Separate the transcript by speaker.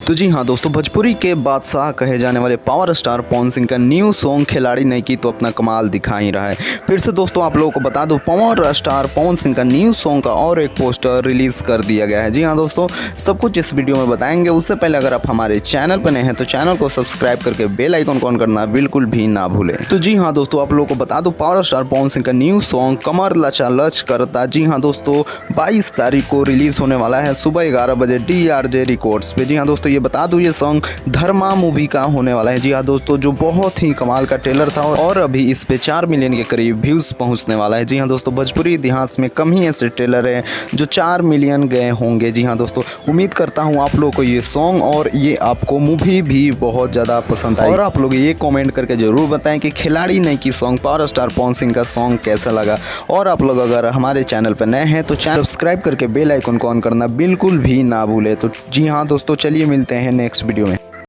Speaker 1: तो जी हाँ दोस्तों, भोजपुरी के बादशाह कहे जाने वाले पावर स्टार पवन सिंह का न्यू सॉन्ग खिलाड़ी नहीं की तो अपना कमाल दिखा ही रहा है। फिर से दोस्तों आप लोगों को बता दूं, पावर स्टार पवन सिंह का न्यू सॉन्ग का और एक पोस्टर रिलीज कर दिया गया है। जी हाँ दोस्तों, सब कुछ इस वीडियो में बताएंगे। उससे पहले अगर आप हमारे चैनल पर नए हैं तो चैनल को सब्सक्राइब करके बेल आइकन ऑन करना बिल्कुल भी ना भूलें। तो जी हाँ दोस्तों, आप लोगों को बता दूं, पावर स्टार पवन सिंह का न्यू सॉन्ग कमर लचा लच करता जी हाँ दोस्तों 22 तारीख को रिलीज होने वाला है सुबह 11 बजे DRJ रिकॉर्ड्स पे। जी हाँ दोस्तों, ये बता दूं ये सॉन्ग धर्मा मूवी का होने वाला है। जी हाँ दोस्तों, जो बहुत ही कमाल का ट्रेलर था और अभी इस पे 4 मिलियन के करीब व्यूज पहुंचने वाला है। जी हाँ दोस्तों, भोजपुरी इतिहास में कम ही ऐसे ट्रेलर है जो 4 मिलियन गए होंगे। जी हाँ दोस्तों, उम्मीद करता हूँ आप लोगों को ये सॉन्ग और ये आपको मूवी भी बहुत ज़्यादा पसंद आई। और आप लोग ये कमेंट करके ज़रूर बताएं कि खिलाड़ी नहीं की song power star Pawan Singh का सॉन्ग कैसा लगा। और आप लोग अगर हमारे चैनल पर नए हैं तो सब्सक्राइब करके बेल आइकन को ऑन करना बिल्कुल भी ना भूले। तो जी हाँ दोस्तों, चलिए मिलते हैं नेक्स्ट वीडियो में।